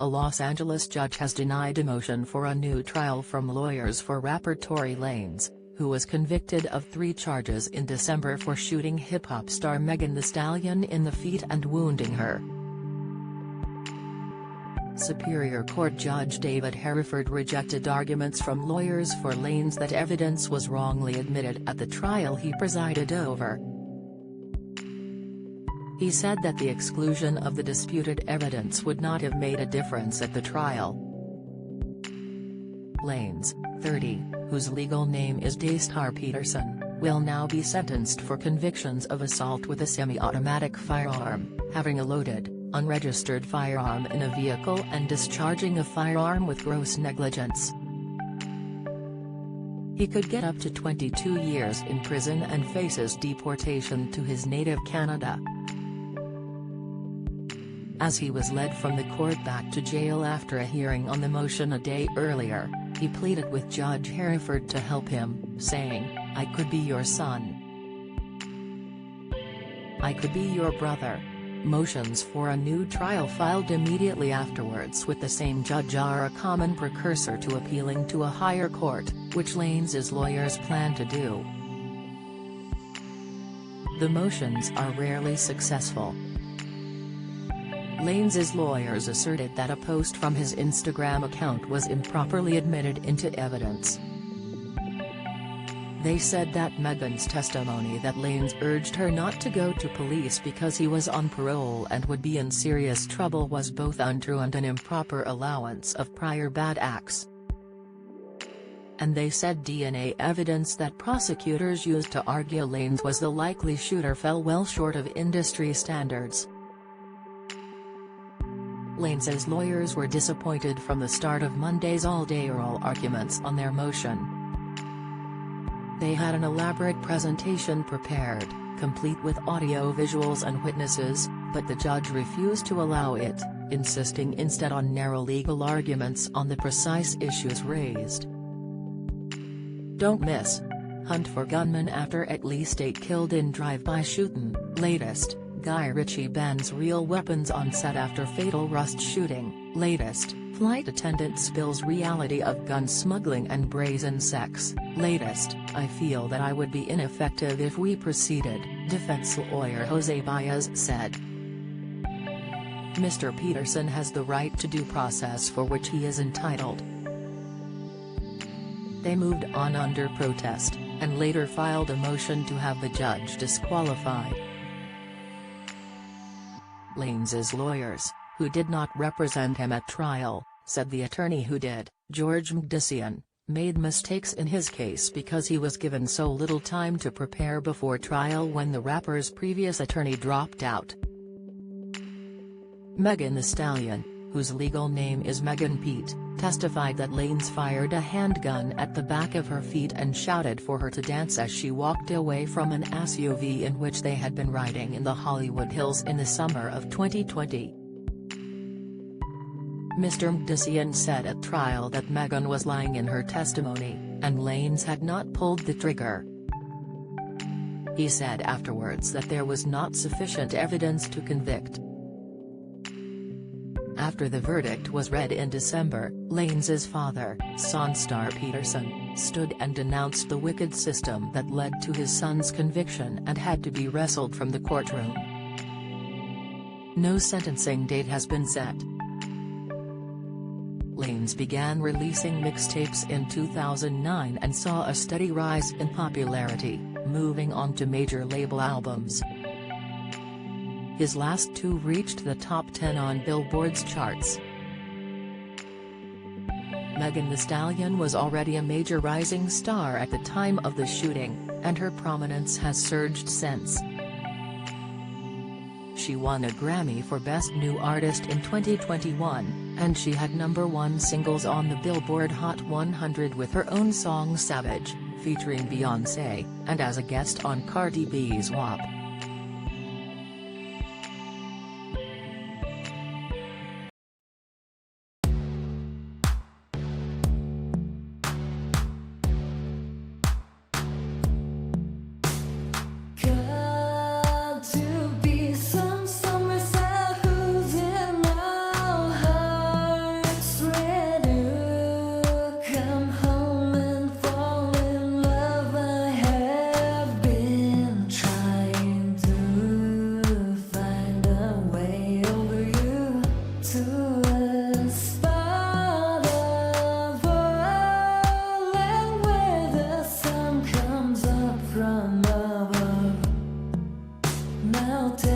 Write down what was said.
A Los Angeles judge has denied a motion for a new trial from lawyers for rapper Tory Lanez, who was convicted of 3 charges in December for shooting hip-hop star Megan Thee Stallion in the feet and wounding her. Superior Court Judge David Hereford rejected arguments from lawyers for Lanez that evidence was wrongly admitted at the trial he presided over. He said that the exclusion of the disputed evidence would not have made a difference at the trial. Lanez, 30, whose legal name is Daystar Peterson, will now be sentenced for convictions of assault with a semi-automatic firearm, having a loaded, unregistered firearm in a vehicle and discharging a firearm with gross negligence. He could get up to 22 years in prison and faces deportation to his native Canada. As he was led from the court back to jail after a hearing on the motion a day earlier, he pleaded with Judge Hereford to help him, saying, "I could be your son. I could be your brother." Motions for a new trial filed immediately afterwards with the same judge are a common precursor to appealing to a higher court, which Lanez's lawyers plan to do. The motions are rarely successful. Lanez's lawyers asserted that a post from his Instagram account was improperly admitted into evidence. They said that Megan's testimony that Lanez urged her not to go to police because he was on parole and would be in serious trouble was both untrue and an improper allowance of prior bad acts. And they said DNA evidence that prosecutors used to argue Lanez was the likely shooter fell well short of industry standards. Lanez's lawyers were disappointed from the start of Monday's all-day oral arguments on their motion. They had an elaborate presentation prepared, complete with audio visuals and witnesses, but the judge refused to allow it, insisting instead on narrow legal arguments on the precise issues raised. Don't miss. Hunt for gunman after at least 8 killed in drive-by shooting. Latest. Guy Ritchie bans real weapons on set after fatal Rust shooting. Latest, flight attendant spills reality of gun smuggling and brazen sex. Latest, I feel that I would be ineffective if we proceeded, defense lawyer Jose Baez said. Mr. Peterson has the right to due process for which he is entitled. They moved on under protest, and later filed a motion to have the judge disqualified. Lanez's lawyers, who did not represent him at trial, said the attorney who did, George Mdisian, made mistakes in his case because he was given so little time to prepare before trial when the rapper's previous attorney dropped out. Megan Thee Stallion, whose legal name is Megan Pete, testified that Lanez fired a handgun at the back of her feet and shouted for her to dance as she walked away from an SUV in which they had been riding in the Hollywood Hills in the summer of 2020. Mr. Mdisian said at trial that Megan was lying in her testimony, and Lanez had not pulled the trigger. He said afterwards that there was not sufficient evidence to convict. After the verdict was read in December, Lanez's father, Daystar Peterson, stood and denounced the wicked system that led to his son's conviction and had to be wrestled from the courtroom. No sentencing date has been set. Lanez began releasing mixtapes in 2009 and saw a steady rise in popularity, moving on to major label albums. His last 2 reached the top 10 on Billboard's charts. Megan Thee Stallion was already a major rising star at the time of the shooting, and her prominence has surged since. She won a Grammy for Best New Artist in 2021, and she had #1 singles on the Billboard Hot 100 with her own song Savage, featuring Beyoncé, and as a guest on Cardi B's WAP. all day.